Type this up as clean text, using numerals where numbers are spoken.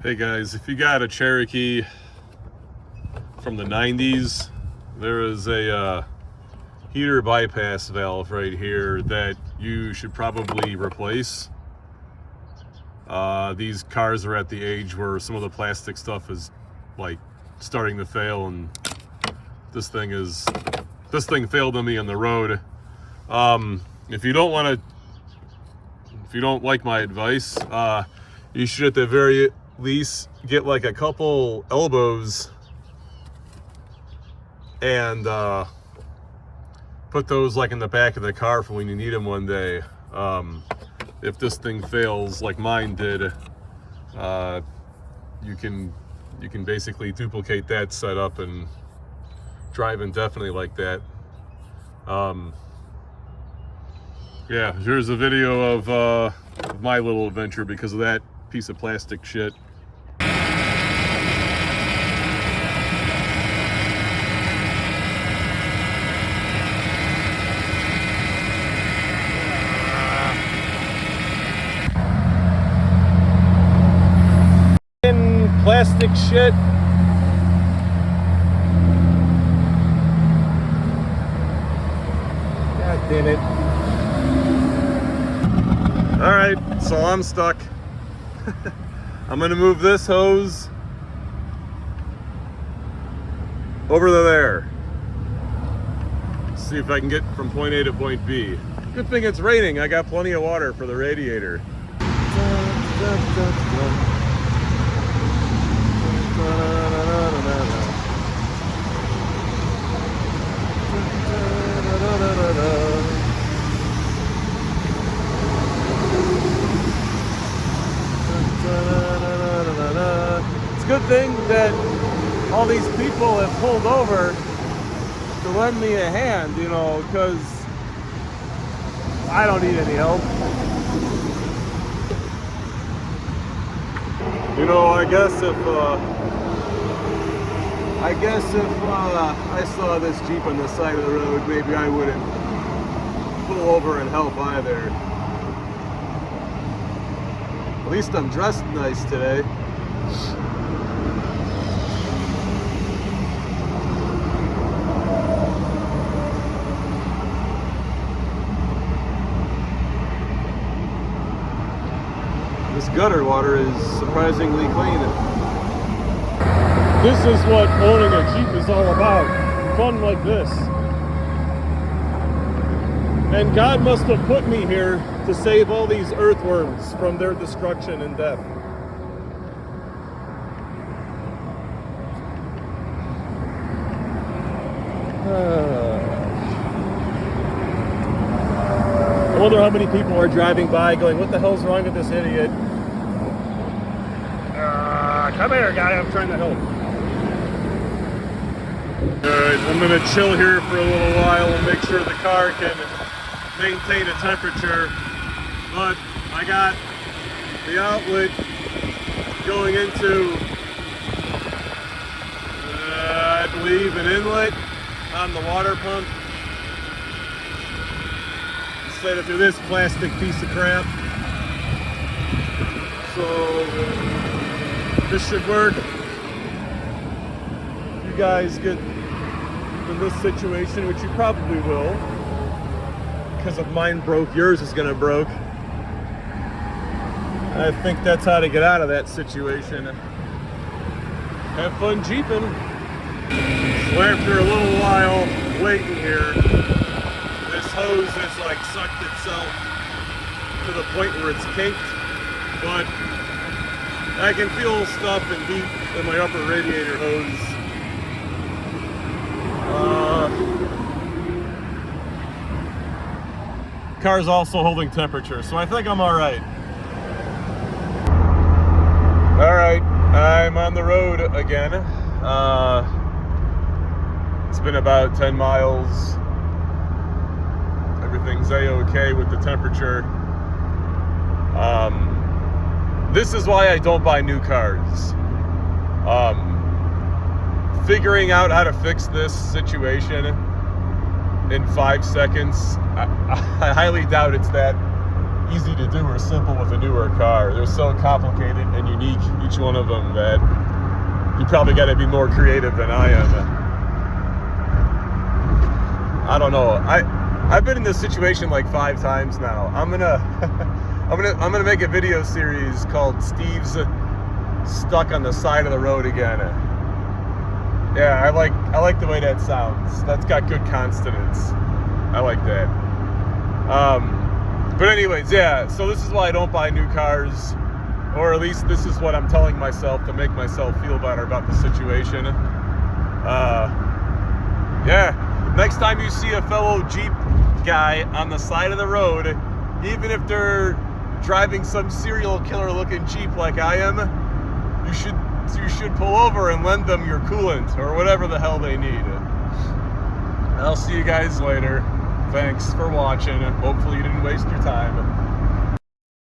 Hey guys, if you got a Cherokee from the 90s, there is a heater bypass valve right here that you should probably replace. These cars are at the age where some of the plastic stuff is like starting to fail, and this thing failed on me on the road. If you don't like my advice, you should at the very least get like a couple elbows and put those like in the back of the car for when you need them one day. If this thing fails like mine did, you can basically duplicate that setup and drive indefinitely like that. Yeah, here's a video of my little adventure because of that piece of plastic shit. Plastic shit. God damn it. All right, so I'm stuck. I'm gonna move this hose over to there. See if I can get from point A to point B. Good thing it's raining. I got plenty of water for the radiator. It's a good thing that all these people have pulled over to lend me a hand, you know, because I don't need any help. You know, I guess if I saw this Jeep on the side of the road, maybe I wouldn't pull over and help either. At least I'm dressed nice today. This gutter water is surprisingly clean. This is what owning a Jeep is all about. Fun like this. And God must have put me here to save all these earthworms from their destruction and death. I wonder how many people are driving by going, what the hell's wrong with this idiot? Come here, guy, I'm trying to help. Alright, I'm going to chill here for a little while and make sure the car can maintain a temperature. But I got the outlet going into, I believe, an inlet on the water pump. Instead of through this plastic piece of crap. So this should work. You guys get in this situation, which you probably will, because if mine broke, yours is gonna broke. I think that's how to get out of that situation. Have fun Jeeping. So after a little while waiting here, this hose has like sucked itself to the point where it's kinked, but I can feel stuff and heat in my upper radiator hose. Car's also holding temperature, so I think I'm all right. All right, I'm on the road again. It's been about 10 miles. Everything's a-okay with the temperature. This is why I don't buy new cars. Figuring out how to fix this situation in 5 seconds, I highly doubt it's that easy to do or simple with a newer car. They're so complicated and unique. each one of them that you probably got to be more creative than I am. I don't know. I've been in this situation like 5 times now. I'm gonna make a video series called Steve's Stuck on the Side of the Road Again. Yeah, I like the way that sounds. That's got good consonants. I like that. But anyways, yeah, so this is why I don't buy new cars, or at least this is what I'm telling myself to make myself feel better about the situation. Yeah, next time you see a fellow Jeep guy on the side of the road, even if they're driving some serial killer looking Jeep like I am, you should pull over and lend them your coolant or whatever the hell they need. I'll see you guys later. Thanks for watching. Hopefully you didn't waste your time.